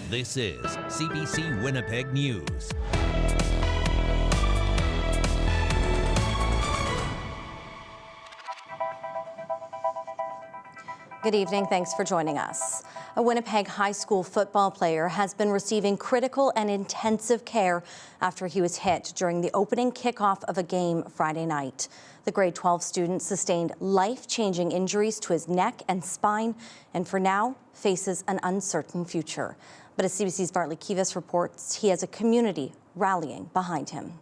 This is CBC Winnipeg News. Good evening. Thanks for joining us. A Winnipeg high school football player has been receiving critical and intensive care after he was hit during the opening kickoff of a game Friday night. The grade 12 student sustained life-changing injuries to his neck and spine, and for now faces an uncertain future. But as CBC's Bartley Kivas reports, he has a community rallying behind him.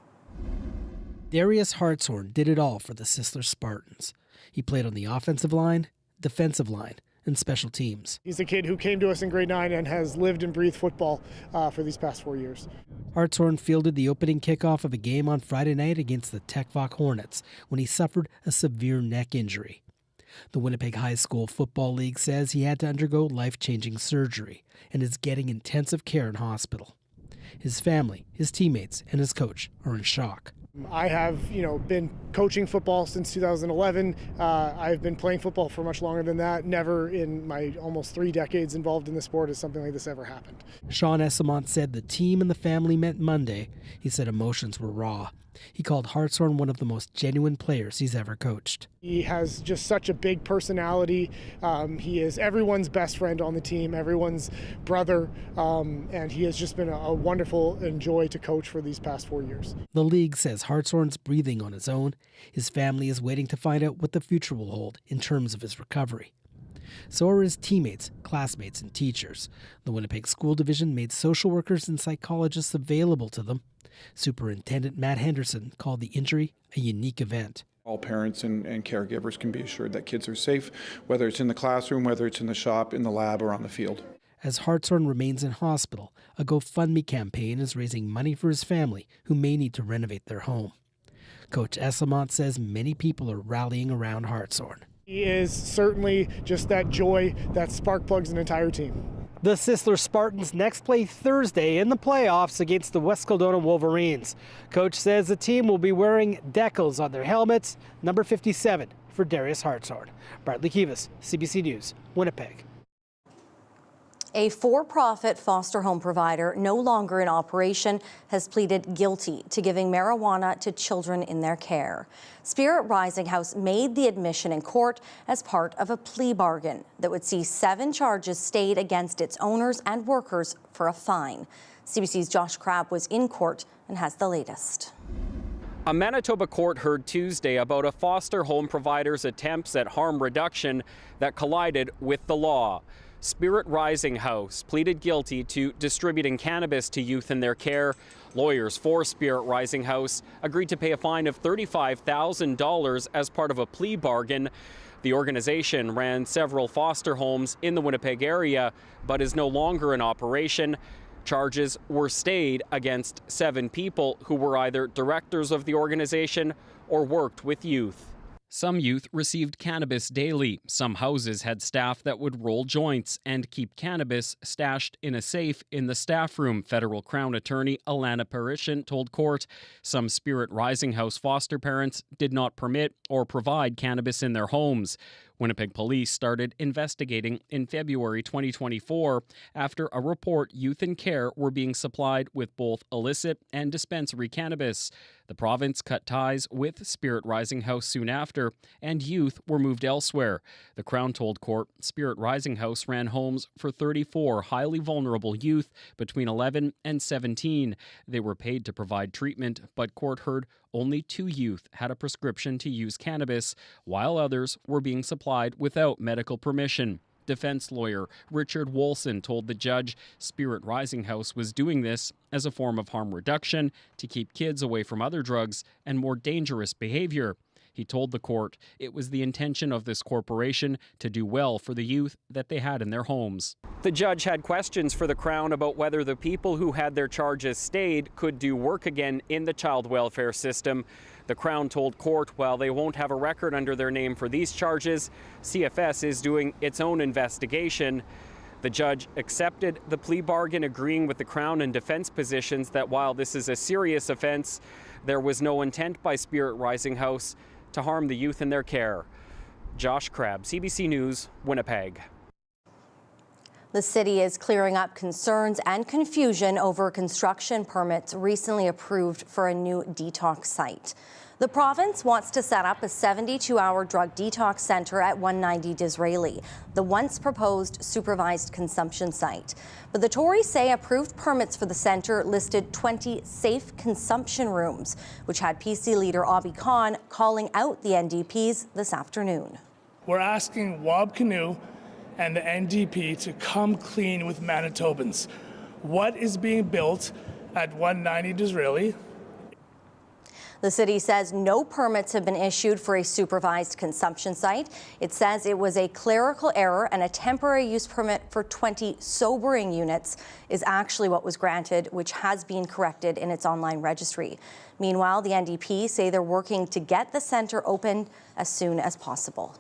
Darius Hartshorn did it all for the Sisler Spartans. He played on the offensive line, defensive line, and special teams. He's a kid who came to us in grade 9 and has lived and breathed football for these past 4 years. Hartshorn fielded the opening kickoff of a game on Friday night against the Techvoc Hornets when he suffered a severe neck injury. The Winnipeg High School Football League says he had to undergo life-changing surgery and is getting intensive care in hospital. His family, his teammates, and his coach are in shock. I have, been coaching football since 2011. I've been playing football for much longer than that. Never in my almost 3 decades involved in the sport has something like this ever happened. Sean Essamont said the team and the family met Monday. He said emotions were raw. He called Hartshorn one of the most genuine players he's ever coached. He has just such a big personality. He is everyone's best friend on the team, everyone's brother, and he has just been a wonderful and joy to coach for these past 4 years. The league says Hartshorn's breathing on his own. His family is waiting to find out what the future will hold in terms of his recovery. So are his teammates, classmates, and teachers. The Winnipeg School Division made social workers and psychologists available to them. Superintendent Matt Henderson called the injury a unique event. All parents and caregivers can be assured that kids are safe, whether it's in the classroom, whether it's in the shop, in the lab, or on the field. As Hartshorn remains in hospital, a GoFundMe campaign is raising money for his family who may need to renovate their home. Coach Essamont says many people are rallying around Hartshorn. He is certainly just that joy that spark plugs an entire team. The Sisler Spartans next play Thursday in the playoffs against the West Kelowna Wolverines. Coach says the team will be wearing decals on their helmets, number 57 for Darius Hartshorn. Bartley Kivas, CBC News, Winnipeg. A for-profit foster home provider, no longer in operation, has pleaded guilty to giving marijuana to children in their care. Spirit Rising House made the admission in court as part of a plea bargain that would see 7 charges stayed against its owners and workers for a fine. CBC's Josh Crabb was in court and has the latest. A Manitoba court heard Tuesday about a foster home provider's attempts at harm reduction that collided with the law. Spirit Rising House pleaded guilty to distributing cannabis to youth in their care. Lawyers for Spirit Rising House agreed to pay a fine of $35,000 as part of a plea bargain. The organization ran several foster homes in the Winnipeg area, but is no longer in operation. Charges were stayed against 7 people who were either directors of the organization or worked with youth. Some youth received cannabis daily. Some houses had staff that would roll joints and keep cannabis stashed in a safe in the staff room, federal Crown attorney Alana Parishan told court. Some Spirit Rising House foster parents did not permit or provide cannabis in their homes. Winnipeg police started investigating in February 2024 after a report youth in care were being supplied with both illicit and dispensary cannabis. The province cut ties with Spirit Rising House soon after, and youth were moved elsewhere. The Crown told court Spirit Rising House ran homes for 34 highly vulnerable youth between 11 and 17. They were paid to provide treatment, but court heard only 2 youth had a prescription to use cannabis, while others were being supplied without medical permission. Defense lawyer Richard Wolson told the judge Spirit Rising House was doing this as a form of harm reduction to keep kids away from other drugs and more dangerous behavior. He told the court it was the intention of this corporation to do well for the youth that they had in their homes. The judge had questions for the Crown about whether the people who had their charges stayed could do work again in the child welfare system. The Crown told court while they won't have a record under their name for these charges, CFS is doing its own investigation. The judge accepted the plea bargain, agreeing with the Crown and defense positions that while this is a serious offense, there was no intent by Spirit Rising House to harm the youth in their care. Josh Crabb, CBC News, Winnipeg. The city is clearing up concerns and confusion over construction permits recently approved for a new detox site. The province wants to set up a 72-hour drug detox center at 190 Disraeli, the once proposed supervised consumption site. But the Tories say approved permits for the center listed 20 safe consumption rooms, which had PC leader Abi Khan calling out the NDPs this afternoon. We're asking Wab Kinew and the NDP to come clean with Manitobans. What is being built at 190 Disraeli? The city says no permits have been issued for a supervised consumption site. It says it was a clerical error and a temporary use permit for 20 sobering units is actually what was granted, which has been corrected in its online registry. Meanwhile, the NDP say they're working to get the centre open as soon as possible.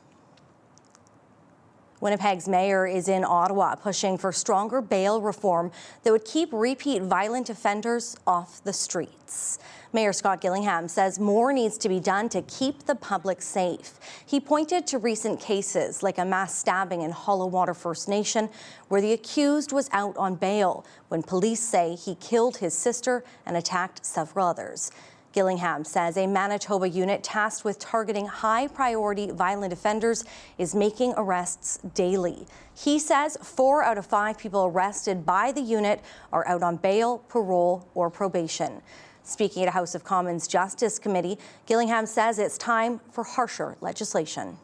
Winnipeg's mayor is in Ottawa pushing for stronger bail reform that would keep repeat violent offenders off the streets. Mayor Scott Gillingham says more needs to be done to keep the public safe. He pointed to recent cases like a mass stabbing in Hollow-Water First Nation where the accused was out on bail when police say he killed his sister and attacked several others. Gillingham says a Manitoba unit tasked with targeting high-priority violent offenders is making arrests daily. He says 4 out of 5 people arrested by the unit are out on bail, parole, or probation. Speaking at a House of Commons Justice Committee, Gillingham says it's time for harsher legislation.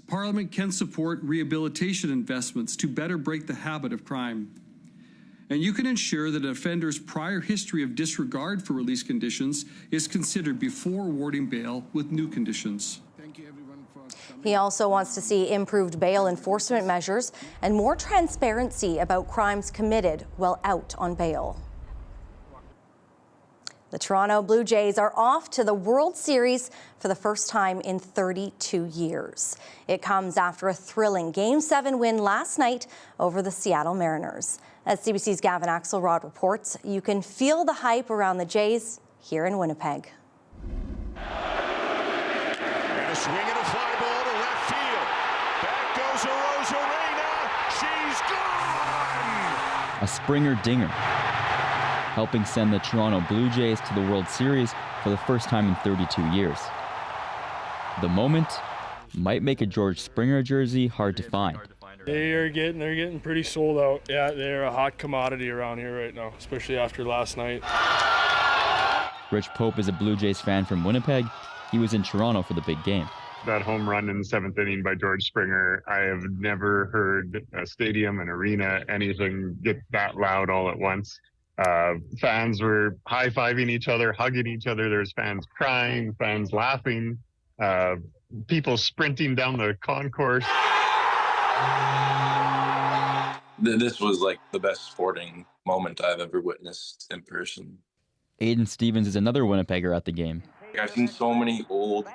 Parliament can support rehabilitation investments to better break the habit of crime. And you can ensure that an offender's prior history of disregard for release conditions is considered before awarding bail with new conditions. Thank you, everyone, for coming. He also wants to see improved bail enforcement measures and more transparency about crimes committed while out on bail. The Toronto Blue Jays are off to the World Series for the first time in 32 years. It comes after a thrilling Game 7 win last night over the Seattle Mariners. As CBC's Gavin Axelrod reports, you can feel the hype around the Jays here in Winnipeg. And a swing and a fly ball to left field. Back goes Arozarena. She's gone! A Springer dinger, helping send the Toronto Blue Jays to the World Series for the first time in 32 years. The moment might make a George Springer jersey hard to find. They're getting pretty sold out. Yeah, they're a hot commodity around here right now, especially after last night. Rich Pope is a Blue Jays fan from Winnipeg. He was in Toronto for the big game. That home run in the 7th inning by George Springer, I have never heard a stadium, an arena, anything get that loud all at once. Fans were high-fiving each other, hugging each other. There's fans crying, fans laughing, people sprinting down the concourse. This was like the best sporting moment I've ever witnessed in person. Aiden Stevens is another Winnipegger at the game. I've seen so many old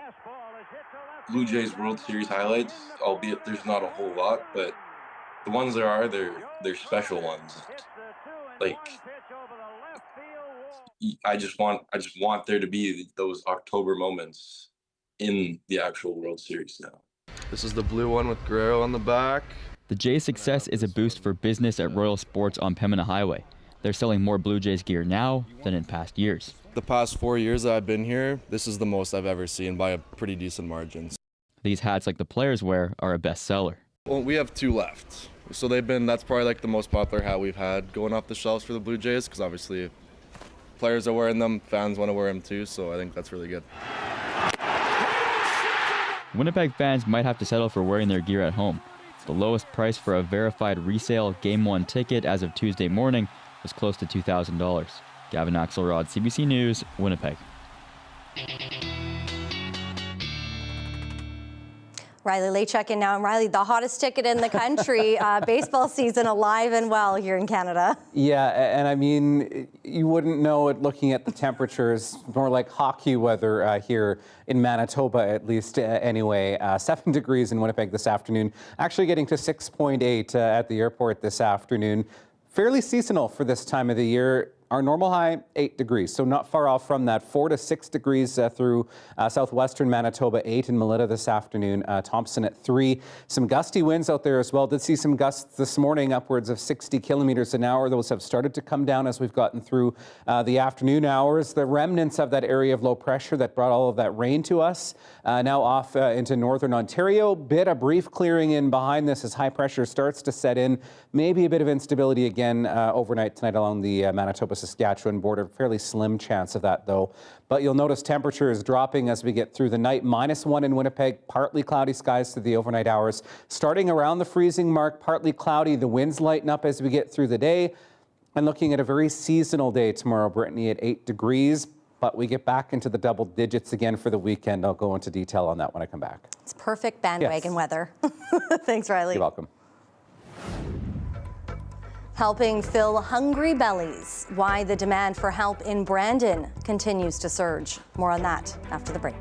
Blue Jays World Series highlights, albeit there's not a whole lot, but the ones there are, they're special ones. Like, I just want there to be those October moments in the actual World Series now. This is the blue one with Guerrero on the back. The Jays' success is a boost for business at Royal Sports on Pembina Highway. They're selling more Blue Jays gear now than in past years. The past 4 years that I've been here, this is the most I've ever seen by a pretty decent margin. These hats, like the players wear, are a bestseller. Well, we have 2 left. So that's probably like the most popular hat we've had going off the shelves for the Blue Jays, because obviously players are wearing them, fans want to wear them too, so I think that's really good. Winnipeg fans might have to settle for wearing their gear at home. The lowest price for a verified resale Game 1 ticket as of Tuesday morning was close to $2,000. Gavin Axelrod, CBC News, Winnipeg. Riley Lachuk in now. And Riley, the hottest ticket in the country, baseball season alive and well here in Canada. Yeah, and I mean, you wouldn't know it looking at the temperatures, more like hockey weather here in Manitoba, at least anyway. 7 degrees in Winnipeg this afternoon, actually getting to 6.8 at the airport this afternoon. Fairly seasonal for this time of the year. Our normal high, 8 degrees, so not far off from that. 4 to 6 degrees through southwestern Manitoba, 8 in Melita this afternoon. Thompson at 3. Some gusty winds out there as well. Did see some gusts this morning, upwards of 60 kilometers an hour. Those have started to come down as we've gotten through the afternoon hours. The remnants of that area of low pressure that brought all of that rain to us now off into northern Ontario. Bit of brief clearing in behind this as high pressure starts to set in. Maybe a bit of instability again overnight tonight along the Manitoba-Saskatchewan border. Fairly slim chance of that, though. But you'll notice temperature is dropping as we get through the night. -1 in Winnipeg, partly cloudy skies through the overnight hours. Starting around the freezing mark, partly cloudy. The winds lighten up as we get through the day. And looking at a very seasonal day tomorrow, Brittany, at 8 degrees. But we get back into the double digits again for the weekend. I'll go into detail on that when I come back. It's perfect bandwagon weather. Thanks, Riley. You're welcome. Helping fill hungry bellies. Why the demand for help in Brandon continues to surge. More on that after the break.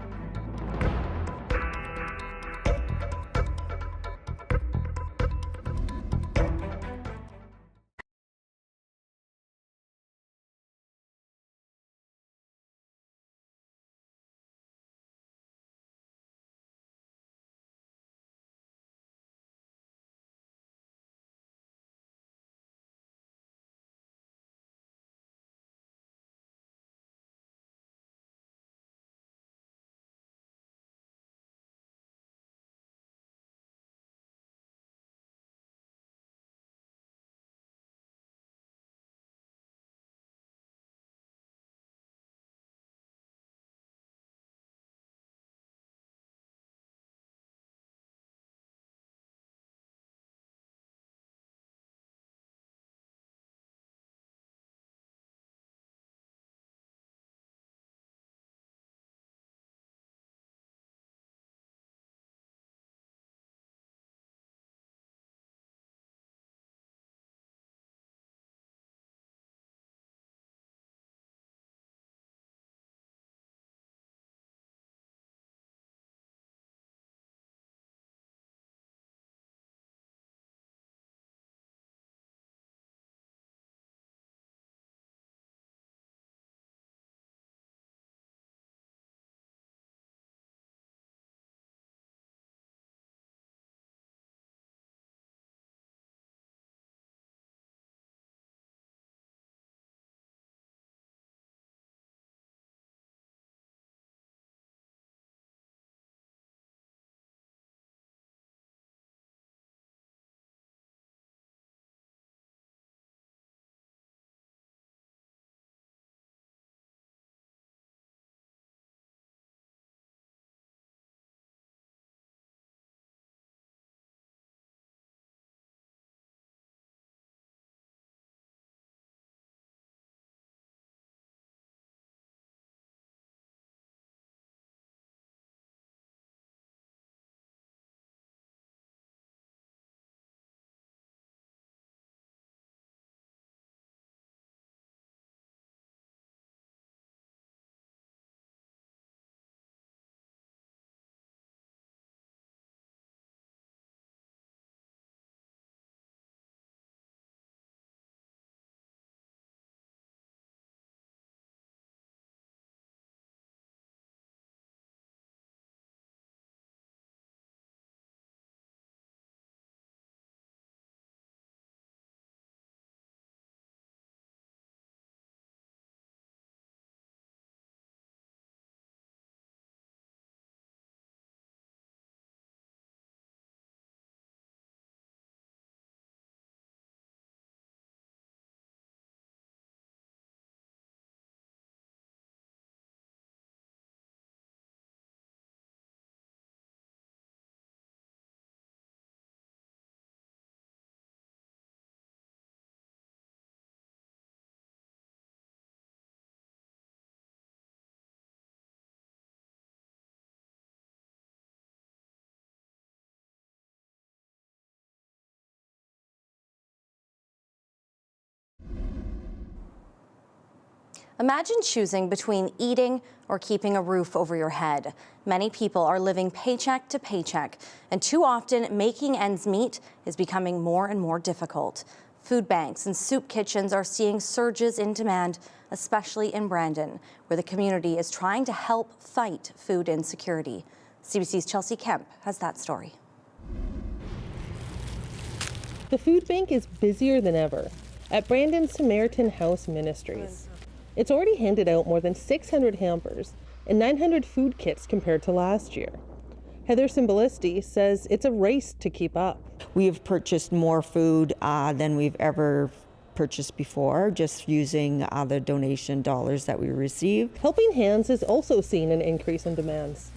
Imagine choosing between eating or keeping a roof over your head. Many people are living paycheck to paycheck, and too often making ends meet is becoming more and more difficult. Food banks and soup kitchens are seeing surges in demand, especially in Brandon, where the community is trying to help fight food insecurity. CBC's Chelsea Kemp has that story. The food bank is busier than ever at Brandon's Samaritan House Ministries. It's already handed out more than 600 hampers and 900 food kits compared to last year. Heather Symbolisti says it's a race to keep up. We have purchased more food than we've ever purchased before, just using the donation dollars that we received. Helping Hands has also seen an increase in demands.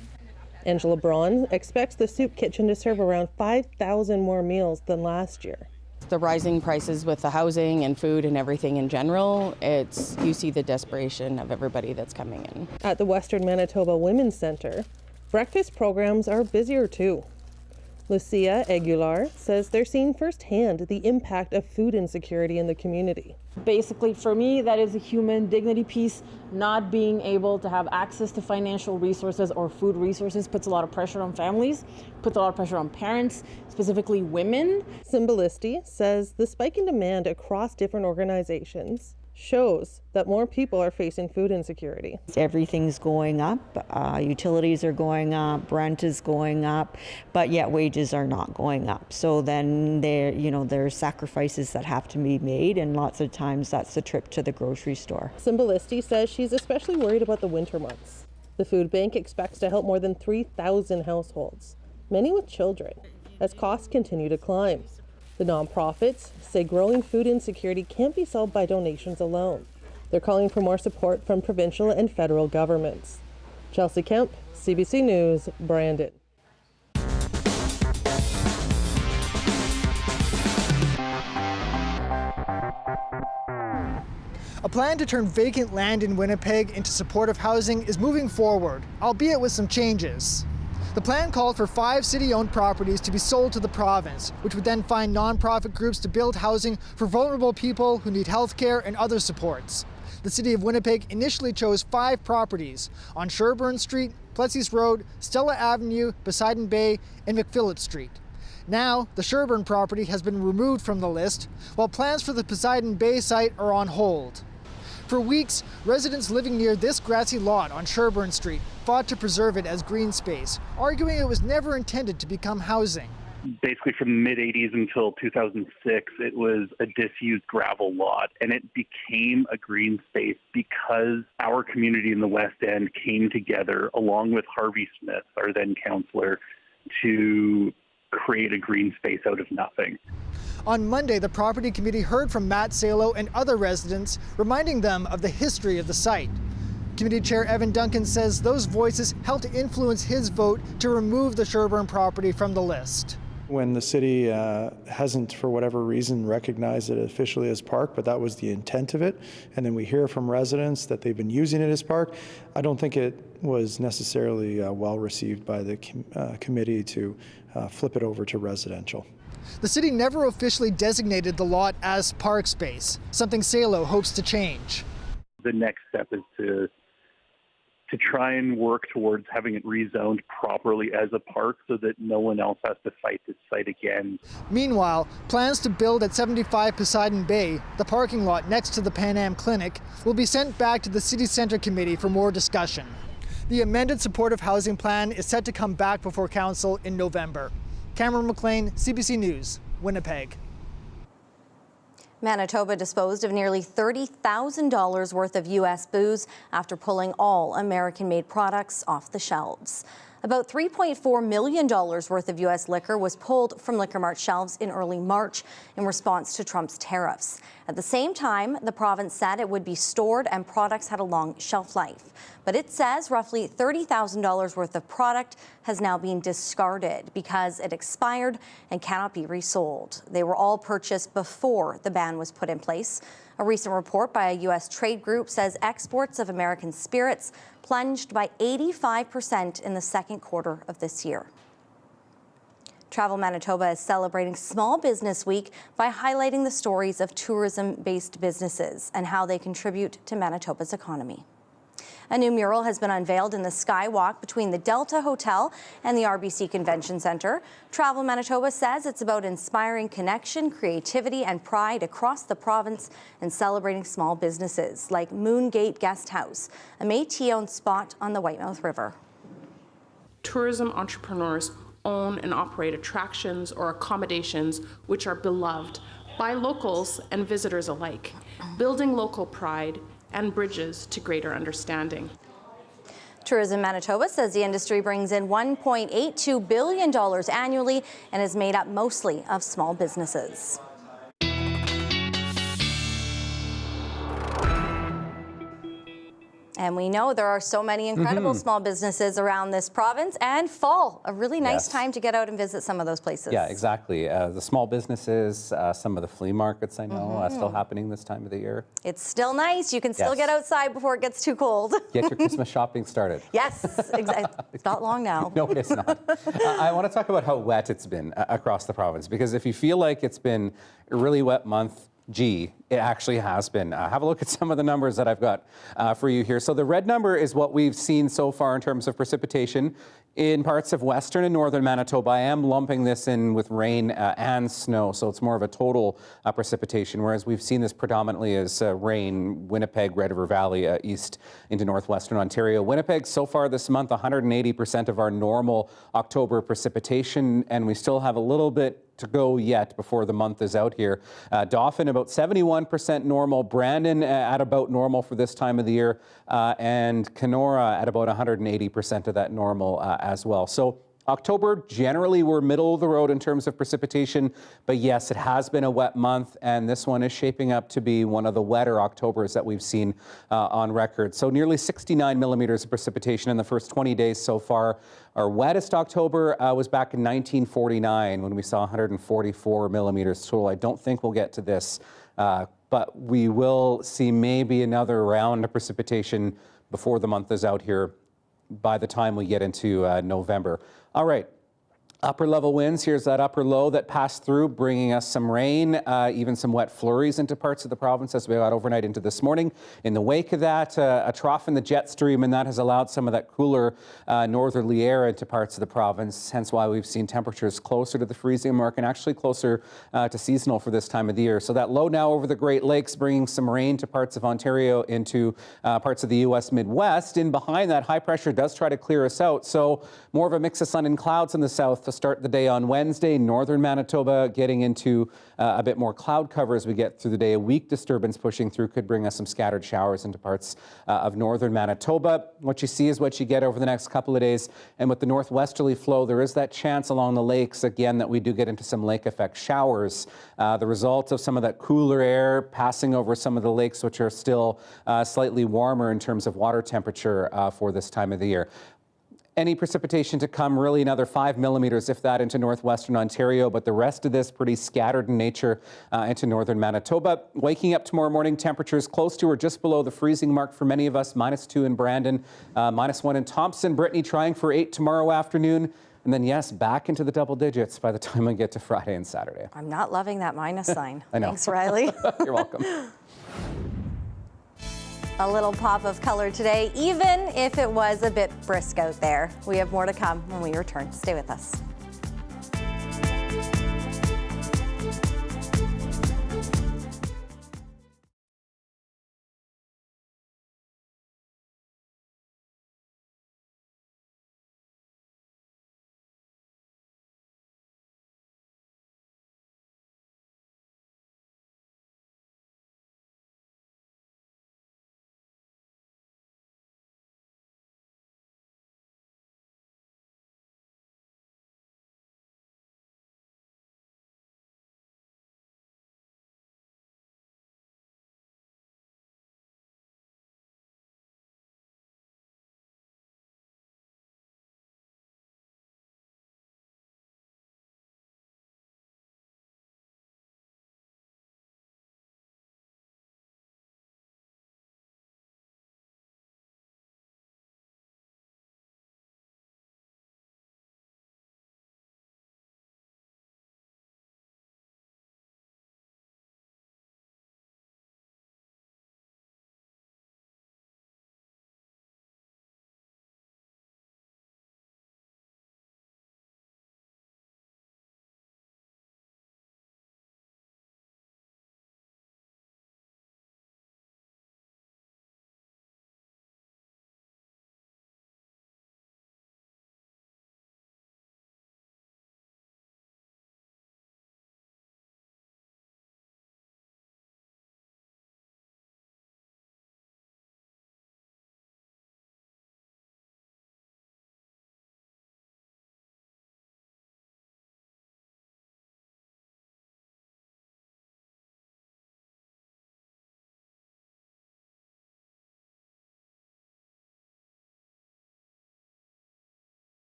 Angela Braun expects the soup kitchen to serve around 5,000 more meals than last year. The rising prices with the housing and food and everything in general, you see the desperation of everybody that's coming in. At the Western Manitoba Women's Centre, breakfast programs are busier too. Lucia Aguilar says they're seeing firsthand the impact of food insecurity in the community. Basically, for me, that is a human dignity piece. Not being able to have access to financial resources or food resources puts a lot of pressure on families, puts a lot of pressure on parents, specifically women. Symbolisti says the spike in demand across different organizations shows that more people are facing food insecurity. Everything's going up, utilities are going up, rent is going up, but yet wages are not going up. So then there's sacrifices that have to be made, and lots of times that's the trip to the grocery store. Symbolisti says she's especially worried about the winter months. The food bank expects to help more than 3,000 households, many with children, as costs continue to climb. The nonprofits say growing food insecurity can't be solved by donations alone. They're calling for more support from provincial and federal governments. Chelsea Kemp, CBC News, Brandon. A plan to turn vacant land in Winnipeg into supportive housing is moving forward, albeit with some changes. The plan called for 5 city-owned properties to be sold to the province, which would then find nonprofit groups to build housing for vulnerable people who need health care and other supports. The City of Winnipeg initially chose 5 properties on Sherbourne Street, Plessis Road, Stella Avenue, Poseidon Bay, and McPhillip Street. Now, the Sherbourne property has been removed from the list, while plans for the Poseidon Bay site are on hold. For weeks, residents living near this grassy lot on Sherbourne Street fought to preserve it as green space, arguing it was never intended to become housing. Basically from the mid-'80s until 2006, it was a disused gravel lot, and it became a green space because our community in the West End came together, along with Harvey Smith, our then councillor, to create a green space out of nothing. On Monday, the property committee heard from Matt Salo and other residents, reminding them of the history of the site. Committee Chair Evan Duncan says those voices helped influence his vote to remove the Sherbourne property from the list. When the city hasn't, for whatever reason, recognized it officially as park, but that was the intent of it, and then we hear from residents that they've been using it as park, I don't think it was necessarily well received by the committee to flip it over to residential. The city never officially designated the lot as park space, something Salo hopes to change. The next step is to try and work towards having it rezoned properly as a park so that no one else has to fight this site again. Meanwhile, plans to build at 75 Poseidon Bay, the parking lot next to the Pan Am Clinic, will be sent back to the City Centre Committee for more discussion. The amended supportive housing plan is set to come back before Council in November. Cameron McLean, CBC News, Winnipeg. Manitoba disposed of nearly $30,000 worth of U.S. booze after pulling all American-made products off the shelves. About $3.4 million worth of U.S. liquor was pulled from Liquor Mart shelves in early March in response to Trump's tariffs. At the same time, the province said it would be stored and products had a long shelf life. But it says roughly $30,000 worth of product has now been discarded because it expired and cannot be resold. They were all purchased before the ban was put in place. A recent report by a U.S. trade group says exports of American spirits plunged by 85% in the second quarter of this year. Travel Manitoba is celebrating Small Business Week by highlighting the stories of tourism-based businesses and how they contribute to Manitoba's economy. A new mural has been unveiled in the skywalk between the Delta Hotel and the RBC Convention Centre. Travel Manitoba says it's about inspiring connection, creativity and pride across the province and celebrating small businesses like Moongate Guest House, a Métis-owned spot on the Whitemouth River. Tourism entrepreneurs own and operate attractions or accommodations which are beloved by locals and visitors alike, building local pride and bridges to greater understanding. Tourism Manitoba says the industry brings in $1.82 billion annually and is made up mostly of small businesses. And we know there are so many incredible small businesses around this province, and fall, a really nice time to get out and visit some of those places. Yeah, exactly. The small businesses, some of the flea markets I know still happening this time of the year. It's still nice. You can still get outside before it gets too cold. Get your Christmas shopping started. Yes, exactly. It's not long now. No, it's not. I want to talk about how wet it's been across the province, because if you feel like it's been a really wet month, gee, it actually has been. Have a look at some of the numbers that I've got for you here. So the red number is what we've seen so far in terms of precipitation in parts of western and northern Manitoba. I am lumping this in with rain and snow, so it's more of a total precipitation, whereas we've seen this predominantly as rain, Winnipeg, Red River Valley, east into northwestern Ontario. Winnipeg, so far this month, 180% of our normal October precipitation, and we still have a little bit to go yet before the month is out here. Dauphin about 71% normal, Brandon at about normal for this time of the year, and Kenora at about 180% of that normal as well. So October, generally we're middle of the road in terms of precipitation, but yes, it has been a wet month, and this one is shaping up to be one of the wetter Octobers that we've seen on record. So nearly 69 millimeters of precipitation in the first 20 days so far. Our wettest October was back in 1949 when we saw 144 millimeters total. I don't think we'll get to this, but we will see maybe another round of precipitation before the month is out here by the time we get into November. All right. Upper level winds, here's that upper low that passed through, bringing us some rain, even some wet flurries into parts of the province as we got overnight into this morning. In the wake of that, a trough in the jet stream, and that has allowed some of that cooler northerly air into parts of the province, hence why we've seen temperatures closer to the freezing mark and actually closer to seasonal for this time of the year. So that low now over the Great Lakes, bringing some rain to parts of Ontario, into parts of the U.S. Midwest. In behind that, high pressure does try to clear us out, so more of a mix of sun and clouds in the south to start the day on Wednesday. Northern Manitoba getting into a bit more cloud cover as we get through the day. A weak disturbance pushing through could bring us some scattered showers into parts of northern Manitoba. What you see is what you get over the next couple of days. And with the northwesterly flow, there is that chance along the lakes, again, that we do get into some lake effect showers. The result of some of that cooler air passing over some of the lakes, which are still slightly warmer in terms of water temperature for this time of the year. Any precipitation to come, really another 5 millimeters, if that, into northwestern Ontario, but the rest of this pretty scattered in nature into northern Manitoba. Waking up tomorrow morning, temperatures close to or just below the freezing mark for many of us, -2 in Brandon, -1 in Thompson. Brittany trying for 8 tomorrow afternoon. And then, yes, back into the double digits by the time we get to Friday and Saturday. I'm not loving that minus sign. I know. Thanks, Riley. You're welcome. A little pop of color today, even if it was a bit brisk out there. We have more to come when we return. Stay with us.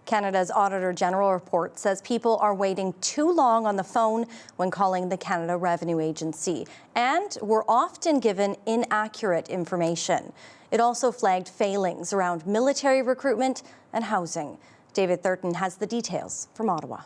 Canada's Auditor General report says people are waiting too long on the phone when calling the Canada Revenue Agency and were often given inaccurate information. It also flagged failings around military recruitment and housing. David Thurton has the details from Ottawa.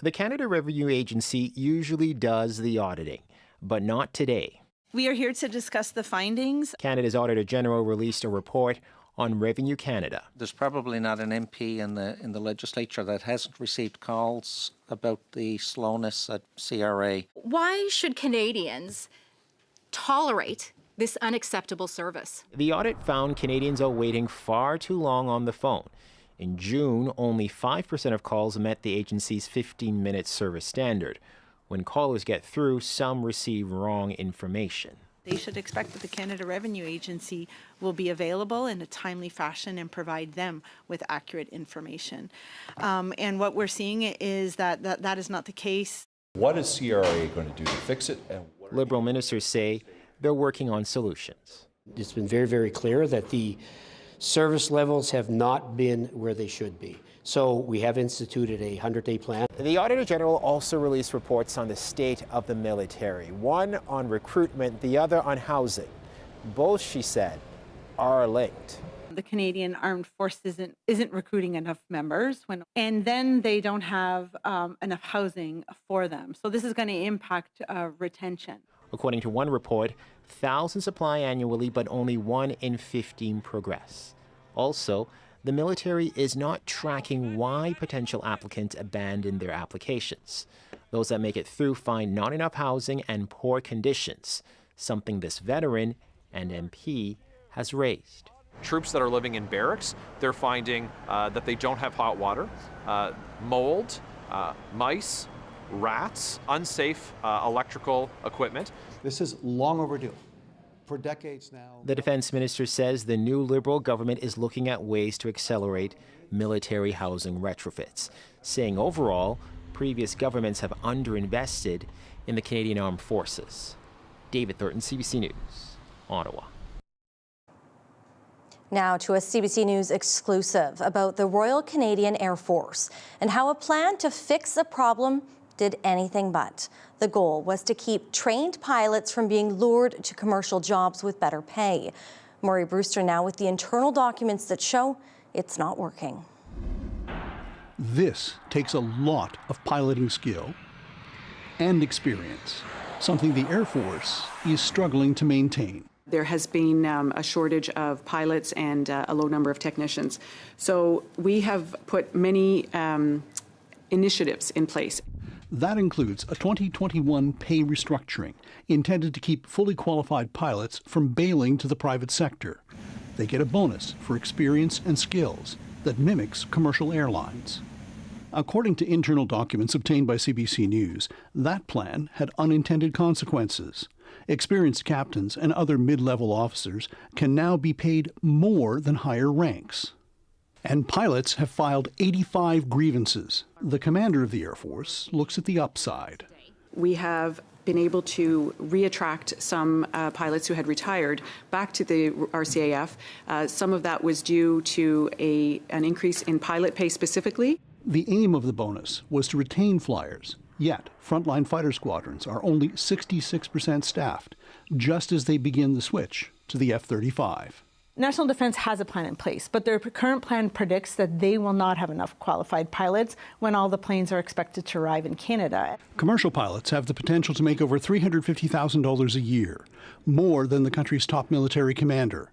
The Canada Revenue Agency usually does the auditing, but not today. We are here to discuss the findings. Canada's Auditor General released a report on Revenue Canada. There's probably not an MP in the legislature that hasn't received calls about the slowness at CRA. Why should Canadians tolerate this unacceptable service? The audit found Canadians are waiting far too long on the phone. In June, only 5% of calls met the agency's 15-minute service standard. When callers get through, some receive wrong information. They should expect that the Canada Revenue Agency will be available in a timely fashion and provide them with accurate information. And what we're seeing is that is not the case. What is CRA going to do to fix it? Liberal ministers say they're working on solutions. It's been very, very clear that the service levels have not been where they should be. So we have instituted a 100-day plan. The Auditor General also released reports on the state of the military, one on recruitment, the other on housing. Both, she said, are linked. The Canadian Armed Forces isn't recruiting enough members, and then they don't have enough housing for them. So this is going to impact retention. According to one report, thousands apply annually, but only 1 in 15 progress. Also, the military is not tracking why potential applicants abandon their applications. Those that make it through find not enough housing and poor conditions, something this veteran and MP has raised. Troops that are living in barracks, they're finding that they don't have hot water, mold, mice, rats, unsafe electrical equipment. This is long overdue. For decades now. The defense minister says the new Liberal government is looking at ways to accelerate military housing retrofits, saying overall, previous governments have underinvested in the Canadian Armed Forces. David Thurton, CBC News, Ottawa. Now to a CBC News exclusive about the Royal Canadian Air Force and how a plan to fix the problem did anything but. The goal was to keep trained pilots from being lured to commercial jobs with better pay. Murray Brewster now with the internal documents that show it's not working. This takes a lot of piloting skill and experience, something the Air Force is struggling to maintain. There has been a shortage of pilots and a low number of technicians. So we have put many initiatives in place. That includes a 2021 pay restructuring intended to keep fully qualified pilots from bailing to the private sector. They get a bonus for experience and skills that mimics commercial airlines. According to internal documents obtained by CBC News, that plan had unintended consequences. Experienced captains and other mid-level officers can now be paid more than higher ranks. And pilots have filed 85 grievances. The commander of the Air Force looks at the upside. We have been able to reattract some pilots who had retired back to the RCAF. Some of that was due to an increase in pilot pay specifically. The aim of the bonus was to retain flyers, yet frontline fighter squadrons are only 66% staffed, just as they begin the switch to the F-35. National Defence has a plan in place, but their current plan predicts that they will not have enough qualified pilots when all the planes are expected to arrive in Canada. Commercial pilots have the potential to make over $350,000 a year, more than the country's top military commander.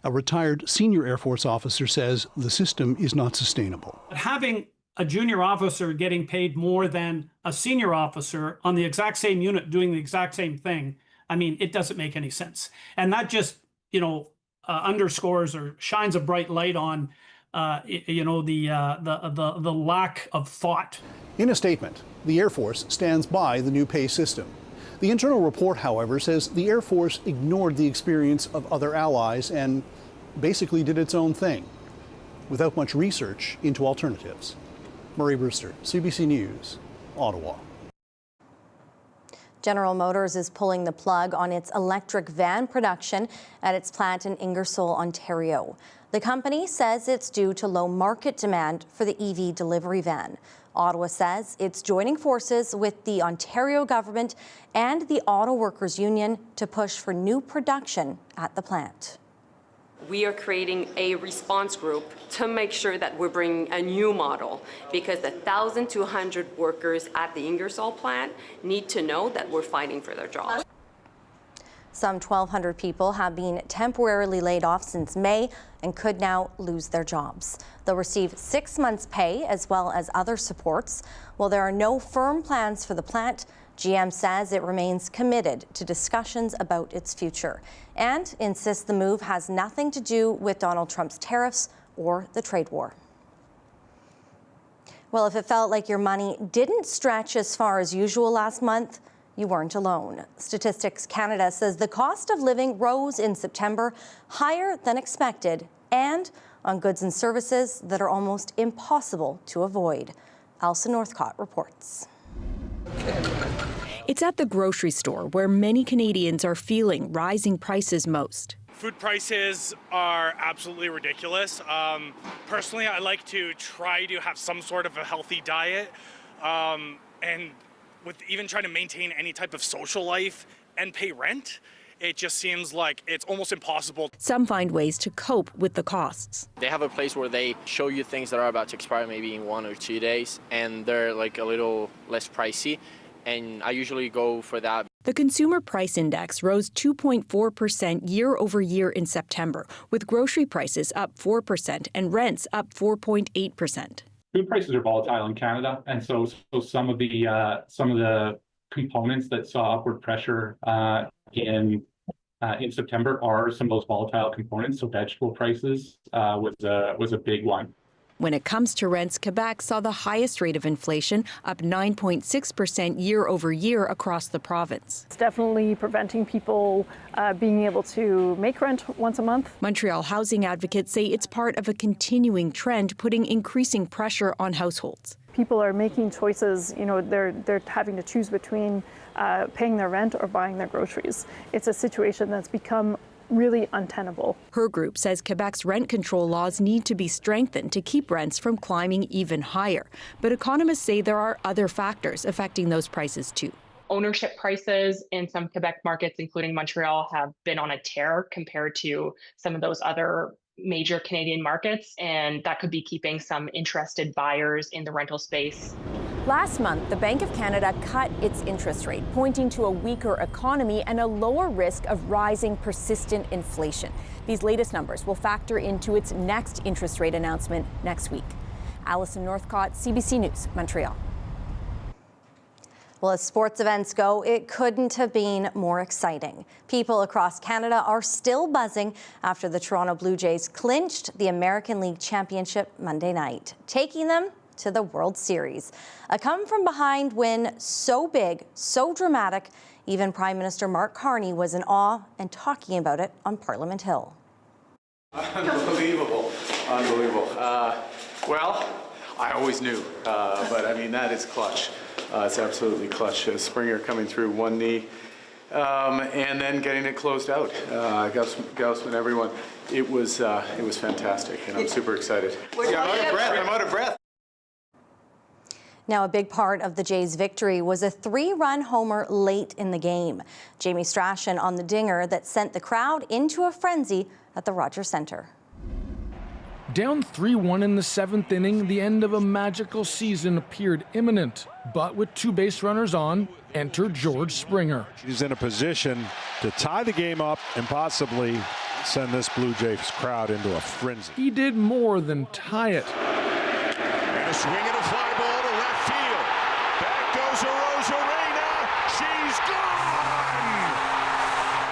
A retired senior Air Force officer says the system is not sustainable. Having a junior officer getting paid more than a senior officer on the exact same unit doing the exact same thing, I mean, it doesn't make any sense. And that just, underscores or shines a bright light on, the lack of thought. In a statement, the Air Force stands by the new pay system. The internal report, however, says the Air Force ignored the experience of other allies and basically did its own thing, without much research into alternatives. Murray Brewster, CBC News, Ottawa. General Motors is pulling the plug on its electric van production at its plant in Ingersoll, Ontario. The company says it's due to low market demand for the EV delivery van. Ottawa says it's joining forces with the Ontario government and the Auto Workers Union to push for new production at the plant. We are creating a response group to make sure that we're bringing a new model, because the 1,200 workers at the Ingersoll plant need to know that we're fighting for their jobs. Some 1,200 people have been temporarily laid off since May and could now lose their jobs. They'll receive 6 months' pay as well as other supports. While there are no firm plans for the plant, GM says it remains committed to discussions about its future and insists the move has nothing to do with Donald Trump's tariffs or the trade war. Well, if it felt like your money didn't stretch as far as usual last month, you weren't alone. Statistics Canada says the cost of living rose in September higher than expected and on goods and services that are almost impossible to avoid. Elsa Northcott reports. It's at the grocery store where many Canadians are feeling rising prices most. Food prices are absolutely ridiculous. Personally, I like to try to have some sort of a healthy diet, and with even trying to maintain any type of social life and pay rent, it just seems like it's almost impossible. Some find ways to cope with the costs. They have a place where they show you things that are about to expire maybe in 1 or 2 days, and they're like a little less pricey, and I usually go for that. The Consumer Price Index rose 2.4% year over year in September, with grocery prices up 4% and rents up 4.8%. Food prices are volatile in Canada, and so some of the components that saw upward pressure in September are some of those volatile components. So vegetable prices was a big one. When it comes to rents, Quebec saw the highest rate of inflation, up 9.6% year over year across the province. It's definitely preventing people being able to make rent once a month. Montreal housing advocates say it's part of a continuing trend, putting increasing pressure on households. People are making choices, they're having to choose between paying their rent or buying their groceries. It's a situation that's become really untenable. Her group says Quebec's rent control laws need to be strengthened to keep rents from climbing even higher. But economists say there are other factors affecting those prices too. Ownership prices in some Quebec markets, including Montreal, have been on a tear compared to some of those other major Canadian markets, and that could be keeping some interested buyers in the rental space. Last month, the Bank of Canada cut its interest rate, pointing to a weaker economy and a lower risk of rising persistent inflation. These latest numbers will factor into its next interest rate announcement next week. Alison Northcott, CBC News, Montreal. Well, as sports events go, it couldn't have been more exciting. People across Canada are still buzzing after the Toronto Blue Jays clinched the American League Championship Monday night, taking them to the World Series. A come-from-behind win so big, so dramatic, even Prime Minister Mark Carney was in awe and talking about it on Parliament Hill. Unbelievable, unbelievable. Well, I always knew, but I mean, that is clutch. It's absolutely clutch. Springer coming through one knee and then getting it closed out. Gaussman, everyone. It was fantastic, and I'm super excited. Yeah, I'm out of breath. Now, a big part of the Jays' victory was a 3-run homer late in the game. Jamie Strachan on the dinger that sent the crowd into a frenzy at the Rogers Centre. Down 3-1 in the 7th inning, the end of a magical season appeared imminent. But with 2 base runners on, enter George Springer. He's in a position to tie the game up and possibly send this Blue Jays crowd into a frenzy. He did more than tie it. And a swing and a fly ball to left field. Back goes Arozarena. She's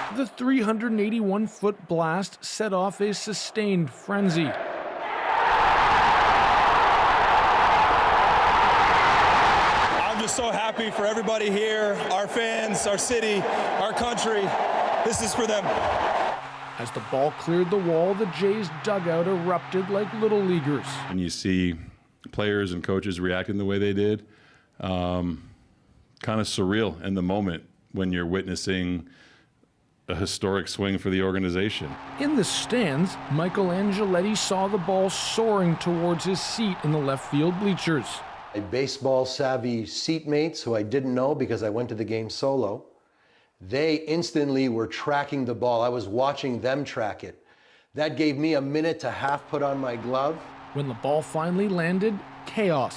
gone! The 381-foot blast set off a sustained frenzy. So happy for everybody here, our fans, our city, our country. This is for them. As the ball cleared the wall, the Jays' dugout erupted like little leaguers. And you see players and coaches reacting the way they did, kind of surreal in the moment. when you're witnessing a historic swing for the organization. In the stands, Michael Angeletti saw the ball soaring towards his seat in the left field bleachers. My baseball-savvy seatmates, who I didn't know because I went to the game solo, they instantly were tracking the ball. I was watching them track it. That gave me a minute to half put on my glove. When the ball finally landed, chaos.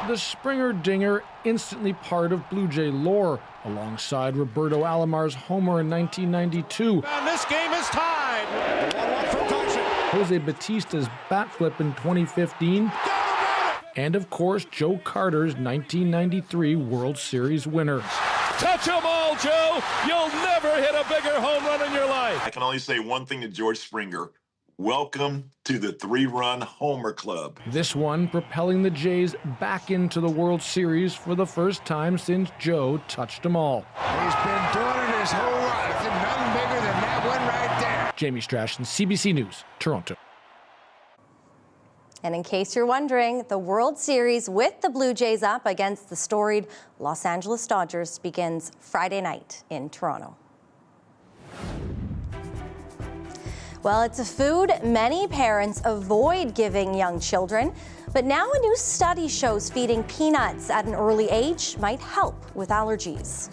The Springer dinger, instantly part of Blue Jay lore, alongside Roberto Alomar's homer in 1992. And this game is tied. 1-1 for Tyson. Jose Batista's bat flip in 2015. And of course, Joe Carter's 1993 World Series winner. Touch 'em all, Joe. You'll never hit a bigger home run in your life. I can only say one thing to George Springer. Welcome to the 3-run homer club. This one propelling the Jays back into the World Series for the first time since Joe touched them all. He's been doing it his whole life, and nothing bigger than that one right there. Jamie Strachan, CBC News, Toronto. And in case you're wondering, the World Series with the Blue Jays up against the storied Los Angeles Dodgers begins Friday night in Toronto. Well, it's a food many parents avoid giving young children, but now a new study shows feeding peanuts at an early age might help with allergies.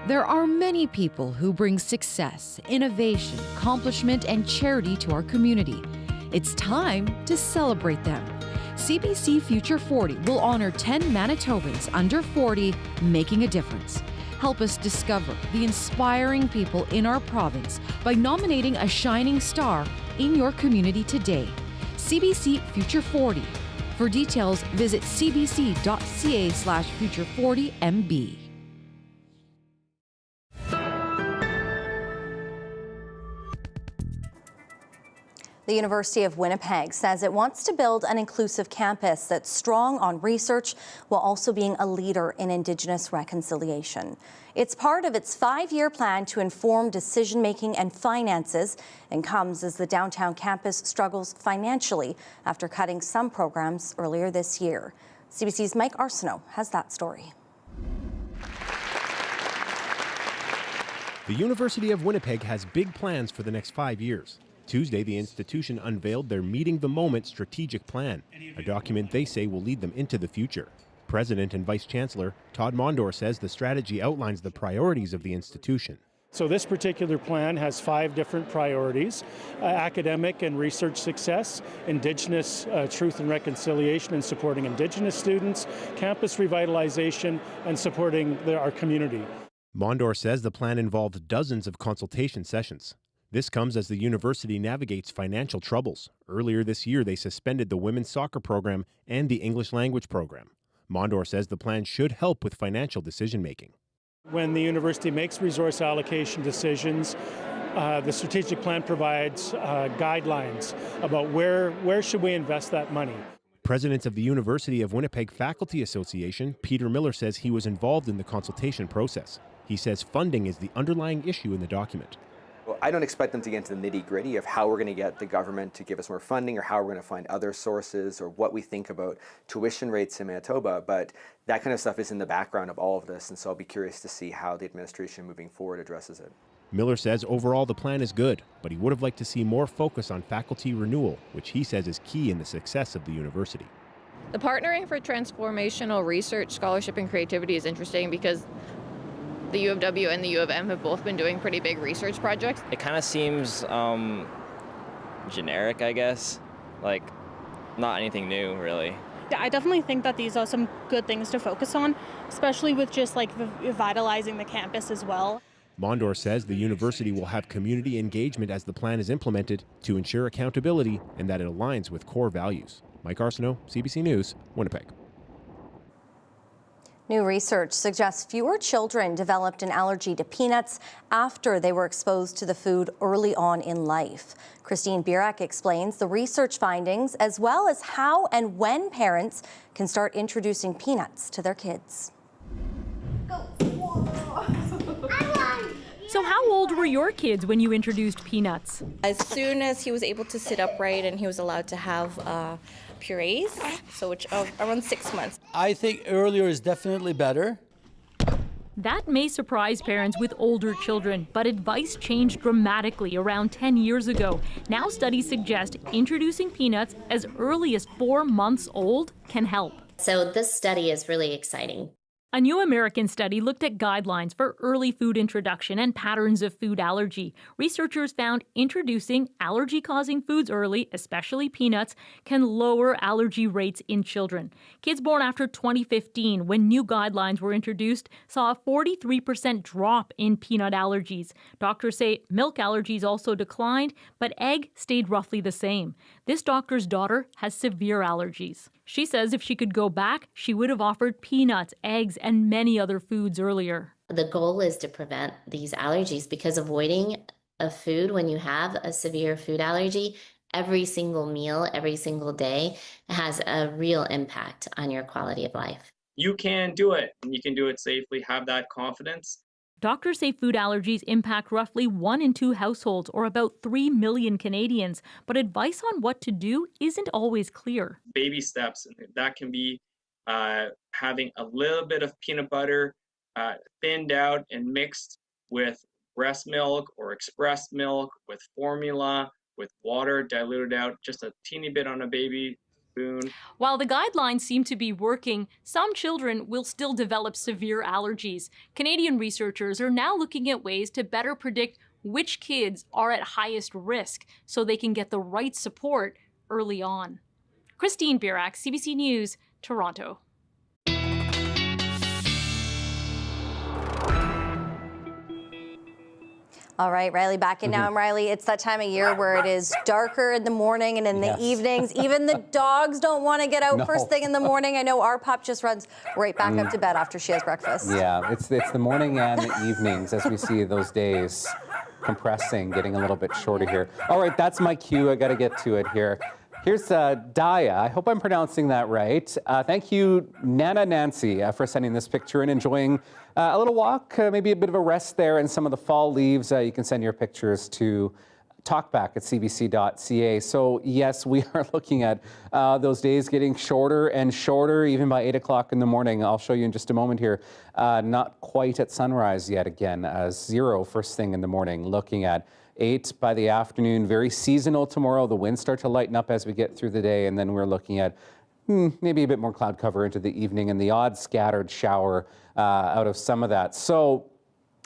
There are many people who bring success, innovation, accomplishment, and charity to our community. It's time to celebrate them. CBC Future 40 will honor 10 Manitobans under 40 making a difference. Help us discover the inspiring people in our province by nominating a shining star in your community today. CBC Future 40. For details, visit cbc.ca/future40mb. The University of Winnipeg says it wants to build an inclusive campus that's strong on research while also being a leader in Indigenous reconciliation. It's part of its 5-year plan to inform decision-making and finances, and comes as the downtown campus struggles financially after cutting some programs earlier this year. CBC's Mike Arsenault has that story. The University of Winnipeg has big plans for the next 5 years. Tuesday, the institution unveiled their Meeting the Moment strategic plan, a document they say will lead them into the future. President and Vice Chancellor Todd Mondor says the strategy outlines the priorities of the institution. So this particular plan has 5 different priorities: academic and research success, Indigenous truth and reconciliation and supporting Indigenous students, campus revitalization, and supporting our community. Mondor says the plan involved dozens of consultation sessions. This comes as the university navigates financial troubles. Earlier this year, they suspended the women's soccer program and the English language program. Mondor says the plan should help with financial decision-making. When the university makes resource allocation decisions, the strategic plan provides guidelines about where should we invest that money. President of the University of Winnipeg Faculty Association, Peter Miller, says he was involved in the consultation process. He says funding is the underlying issue in the document. Well, I don't expect them to get into the nitty-gritty of how we're going to get the government to give us more funding, or how we're going to find other sources, or what we think about tuition rates in Manitoba, but that kind of stuff is in the background of all of this, and so I'll be curious to see how the administration moving forward addresses it. Miller says overall the plan is good, but he would have liked to see more focus on faculty renewal, which he says is key in the success of the university. The Partnering for Transformational Research, Scholarship and Creativity is interesting because the U of W and the U of M have both been doing pretty big research projects. It kind of seems generic, I guess, like not anything new really. Yeah, I definitely think that these are some good things to focus on, especially with just like revitalizing the campus as well. Mondor says the university will have community engagement as the plan is implemented to ensure accountability and that it aligns with core values. Mike Arsenault, CBC News, Winnipeg. New research suggests fewer children developed an allergy to peanuts after they were exposed to the food early on in life. Christine Bierak explains the research findings, as well as how and when parents can start introducing peanuts to their kids. So how old were your kids when you introduced peanuts? As soon as he was able to sit upright and he was allowed to have purees, so which around 6 months. I think earlier is definitely better. That may surprise parents with older children, but advice changed dramatically around 10 years ago. Now studies suggest introducing peanuts as early as 4 months old can help. So this study is really exciting. A new American study looked at guidelines for early food introduction and patterns of food allergy. Researchers found introducing allergy-causing foods early, especially peanuts, can lower allergy rates in children. Kids born after 2015, when new guidelines were introduced, saw a 43% drop in peanut allergies. Doctors say milk allergies also declined, but egg stayed roughly the same. This doctor's daughter has severe allergies. She says if she could go back, she would have offered peanuts, eggs, and many other foods earlier. The goal is to prevent these allergies, because avoiding a food when you have a severe food allergy every single meal, every single day, has a real impact on your quality of life. You can do it, and you can do it safely. Have that confidence. Doctors say food allergies impact roughly 1 in 2 households, or about 3 million Canadians, but advice on what to do isn't always clear. Baby steps, that can be having a little bit of peanut butter thinned out and mixed with breast milk or expressed milk, with formula, with water diluted out, just a teeny bit on a baby While the guidelines seem to be working, some children will still develop severe allergies. Canadian researchers are now looking at ways to better predict which kids are at highest risk so they can get the right support early on. Christine Birak, CBC News, Toronto. All right, Riley, back in now. Riley, it's that time of year where it is darker in the morning and in the evenings. Even the dogs don't want to get out first thing in the morning. I know our pup just runs right back up to bed after she has breakfast. Yeah, it's the morning and the evenings as we see those days compressing, getting a little bit shorter here. All right, that's my cue. I got to get to it here. Here's Daya. I hope I'm pronouncing that right. Thank you, Nana Nancy, for sending this picture and enjoying a little walk, maybe a bit of a rest there in some of the fall leaves. You can send your pictures to talkback@cbc.ca. So yes, we are looking at those days getting shorter and shorter, even by 8 o'clock in the morning. I'll show you in just a moment here. Not quite at sunrise yet again. 0 first thing in the morning, looking at 8 by the afternoon. Very seasonal tomorrow. The winds start to lighten up as we get through the day, and then we're looking at maybe a bit more cloud cover into the evening and the odd scattered shower out of some of that. So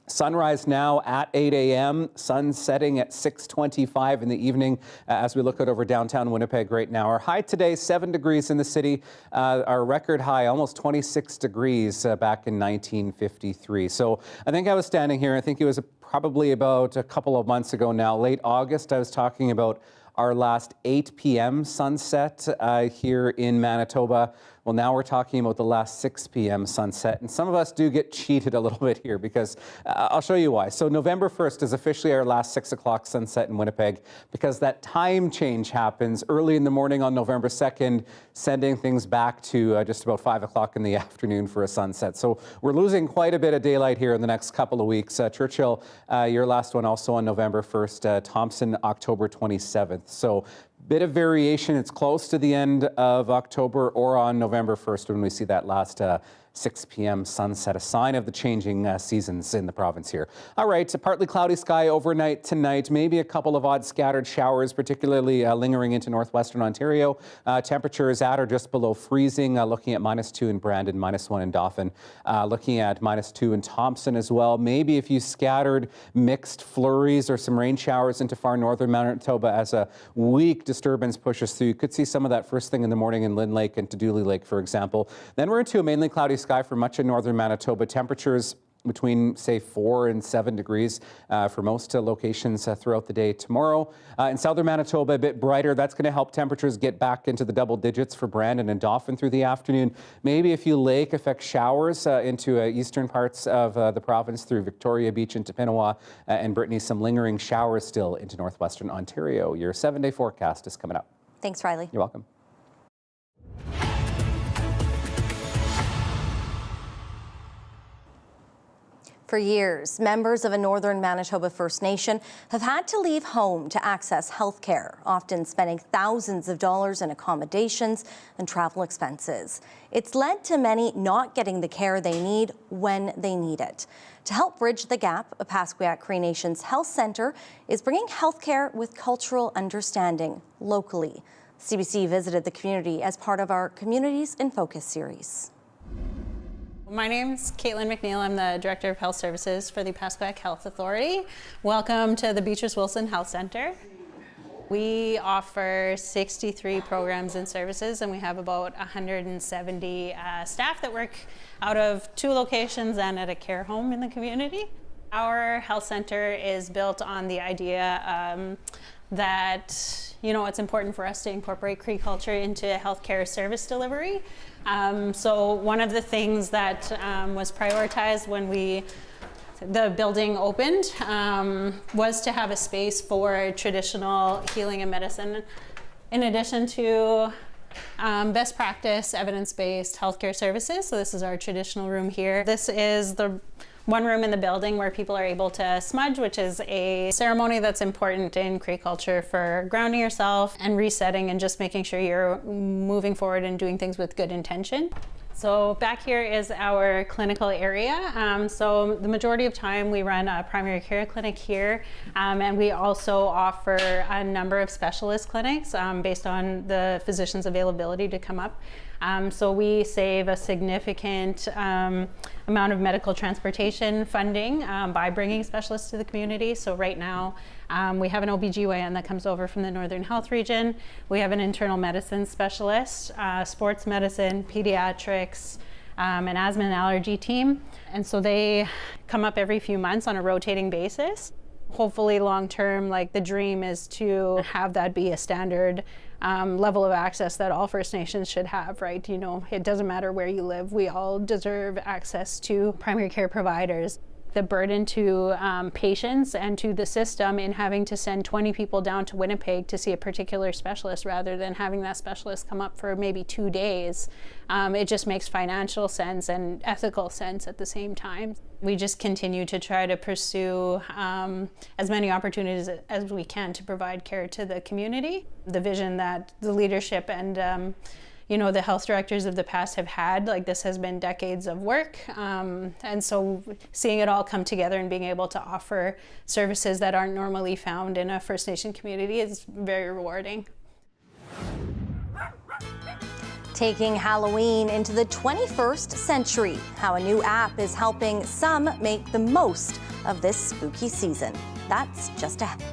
sunrise now at 8 a.m., sun setting at 6:25 in the evening as we look out over downtown Winnipeg right now. Our high today, 7 degrees in the city. Our record high, almost 26 degrees back in 1953. So I think I was standing here, I think it was probably about a couple of months ago now, late August, I was talking about our last 8 p.m. sunset here in Manitoba. Well, now we're talking about the last 6 p.m. sunset, and some of us do get cheated a little bit here because I'll show you why. So November 1st is officially our last 6 o'clock sunset in Winnipeg because that time change happens early in the morning on November 2nd, sending things back to just about 5 o'clock in the afternoon for a sunset. So we're losing quite a bit of daylight here in the next couple of weeks. Churchill, your last one also on November 1st, Thompson, October 27th. So bit of variation. It's close to the end of October or on November 1st when we see that last 6 p.m. sunset, a sign of the changing seasons in the province here. All right, a partly cloudy sky overnight tonight, maybe a couple of odd scattered showers, particularly lingering into northwestern Ontario. Temperatures at or just below freezing, looking at -2 in Brandon, -1 in Dauphin, looking at -2 in Thompson as well. Maybe a few scattered mixed flurries or some rain showers into far northern Manitoba as a weak disturbance pushes through. You could see some of that first thing in the morning in Lynn Lake and Dooley Lake, for example. Then we're into a mainly cloudy sky for much of northern Manitoba. Temperatures between, say, 4 and 7 degrees for most locations throughout the day tomorrow. In southern Manitoba, a bit brighter. That's going to help temperatures get back into the double digits for Brandon and Dauphin through the afternoon. Maybe a few lake effect showers into eastern parts of the province through Victoria Beach into Pinawa and Brittany. Some lingering showers still into northwestern Ontario. Your 7-day forecast is coming up. Thanks, Riley. You're welcome. For years, members of a northern Manitoba First Nation have had to leave home to access health care, often spending thousands of dollars in accommodations and travel expenses. It's led to many not getting the care they need when they need it. To help bridge the gap, Opaskwayak Cree Nation's Health Centre is bringing health care with cultural understanding locally. CBC visited the community as part of our Communities in Focus series. My name's Caitlin McNeil. I'm the Director of Health Services for the Opaskwayak Health Authority. Welcome to the Beatrice Wilson Health Centre. We offer 63 programs and services, and we have about 170 staff that work out of 2 locations and at a care home in the community. Our health center is built on the idea that it's important for us to incorporate Cree culture into healthcare service delivery. So one of the things that was prioritized when the building opened was to have a space for traditional healing and medicine, in addition to best practice, evidence-based healthcare services. So this is our traditional room here. This is the one room in the building where people are able to smudge, which is a ceremony that's important in Cree culture for grounding yourself and resetting and just making sure you're moving forward and doing things with good intention. So back here is our clinical area. So the majority of time we run a primary care clinic here, and we also offer a number of specialist clinics based on the physician's availability to come up. So we save a significant amount of medical transportation funding by bringing specialists to the community. So right now we have an OBGYN that comes over from the Northern Health Region. We have an internal medicine specialist, sports medicine, pediatrics, an asthma and allergy team. And so they come up every few months on a rotating basis. Hopefully long term, like the dream is to have that be a standard level of access that all First Nations should have, right? You know, it doesn't matter where you live, we all deserve access to primary care providers. The burden to patients and to the system in having to send 20 people down to Winnipeg to see a particular specialist rather than having that specialist come up for maybe 2 days, it just makes financial sense and ethical sense at the same time. We just continue to try to pursue as many opportunities as we can to provide care to the community. The vision that the leadership and you know, the health directors of the past have had, like this has been decades of work. And so seeing it all come together and being able to offer services that aren't normally found in a First Nation community is very rewarding. Taking Halloween into the 21st century, how a new app is helping some make the most of this spooky season. That's just ahead.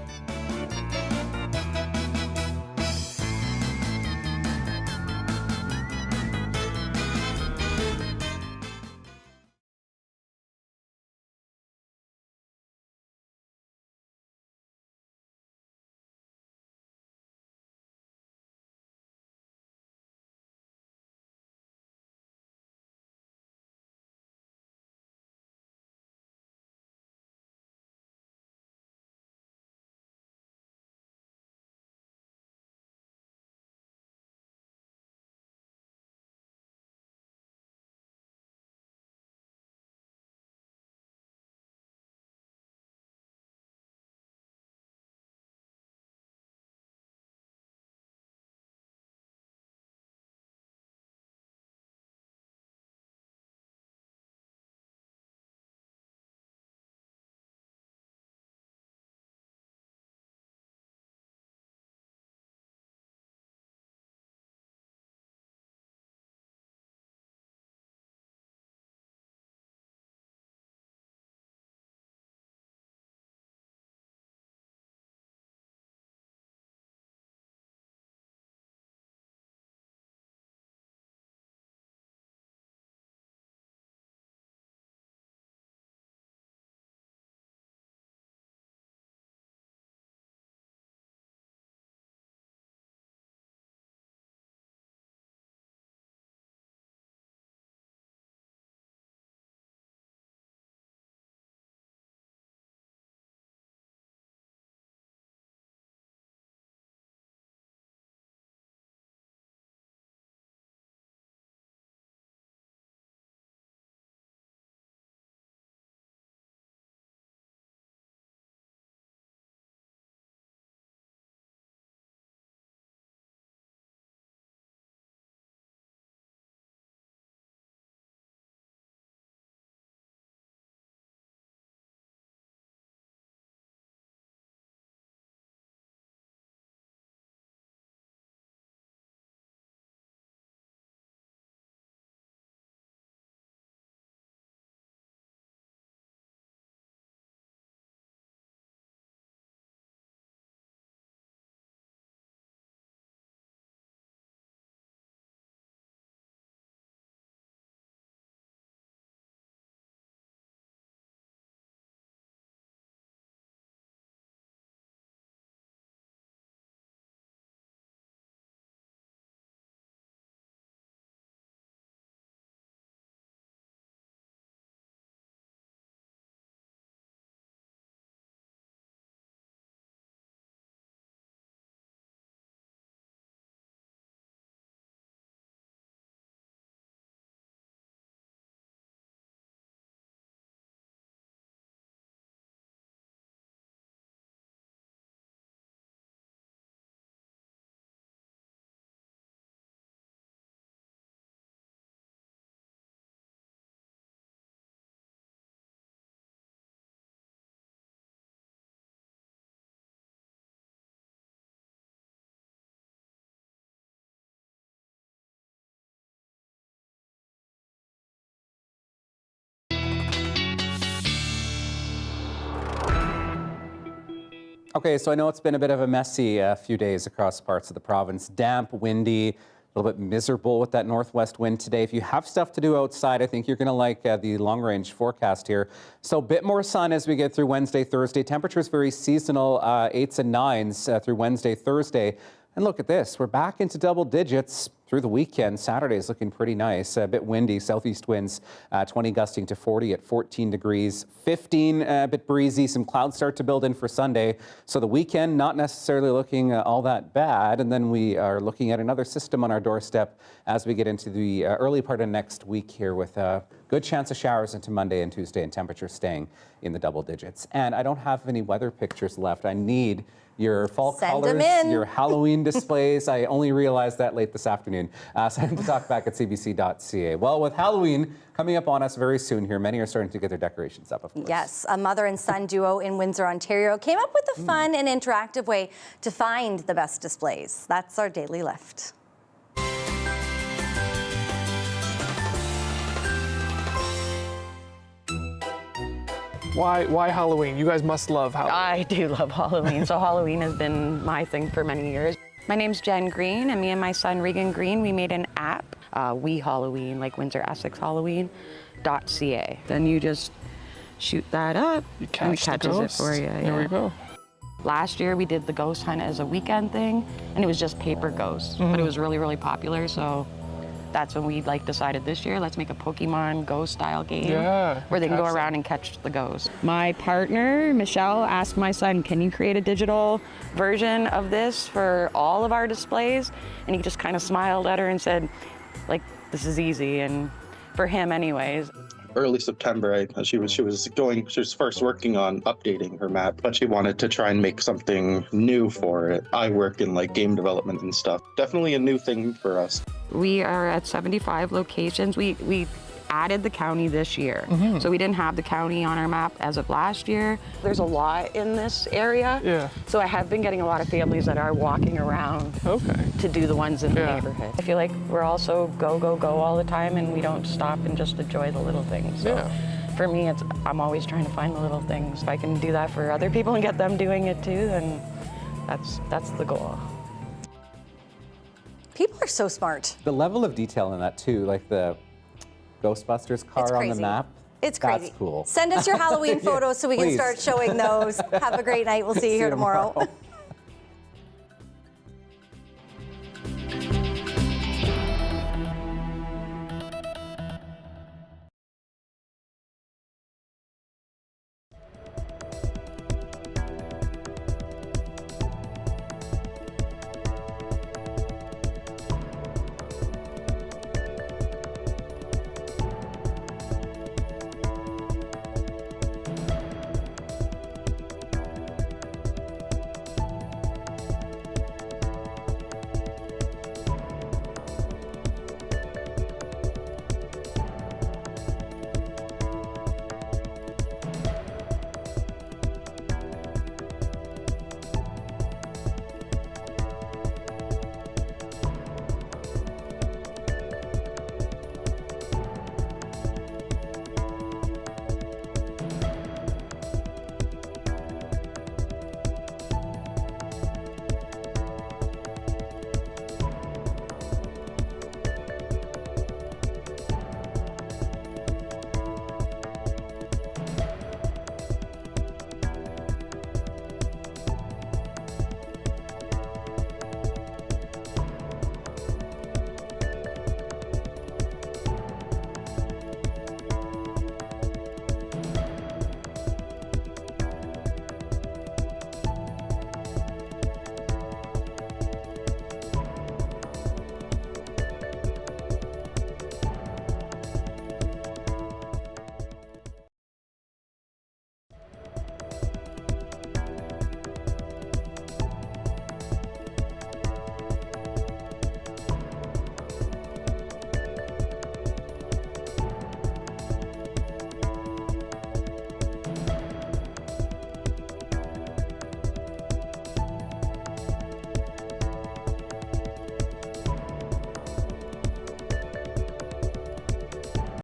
Okay, so I know it's been a bit of a messy few days across parts of the province. Damp, windy, a little bit miserable with that northwest wind today. If you have stuff to do outside, I think you're going to like the long-range forecast here. So a bit more sun as we get through Wednesday, Thursday. Temperatures very seasonal, 8s and 9s through Wednesday, Thursday. And look at this, we're back into double digits through the weekend. Saturday is looking pretty nice, a bit windy, southeast winds, 20 gusting to 40 at 14 degrees, 15 a bit breezy, some clouds start to build in for Sunday. So the weekend not necessarily looking all that bad. And then we are looking at another system on our doorstep as we get into the early part of next week here with a good chance of showers into Monday and Tuesday and temperatures staying in the double digits. And I don't have any weather pictures left. I need your fall colors, your Halloween displays. I only realized that late this afternoon. Send the talk back at cbc.ca. Well, with Halloween coming up on us very soon here, many are starting to get their decorations up, of course. Yes, a mother and son duo in Windsor, Ontario came up with a fun and interactive way to find the best displays. That's our Daily Lift. Why Halloween? You guys must love Halloween. I do love Halloween. So Halloween has been my thing for many years. My name's Jen Green, and me and my son Regan Green, we made an app, We Halloween, like Windsor Essex Halloween.ca. Then you just shoot that up, and it catches it for you. There we go. Last year we did the ghost hunt as a weekend thing, and it was just paper ghosts, but it was really, really popular. So that's when we decided this year, let's make a Pokemon ghost style game where they can go around and catch the ghosts. My partner, Michelle, asked my son, can you create a digital version of this for all of our displays? And he just kind of smiled at her and said, this is easy, and for him anyways. Early September, she was first working on updating her map, but she wanted to try and make something new for it. I work in game development and stuff. Definitely a new thing for us. We are at 75 locations. We added the county this year. So we didn't have the county on our map as of last year. There's a lot in this area. Yeah. So I have been getting a lot of families that are walking around to do the ones in the neighborhood. I feel like we're also go, go, go all the time, and we don't stop and just enjoy the little things. So for me, I'm always trying to find the little things. If I can do that for other people and get them doing it too, then that's the goal. People are so smart. The level of detail in that too, like the Ghostbusters car on the map. It's crazy. That's cool. Send us your Halloween photos so we can start showing those. Have a great night. We'll see you here tomorrow.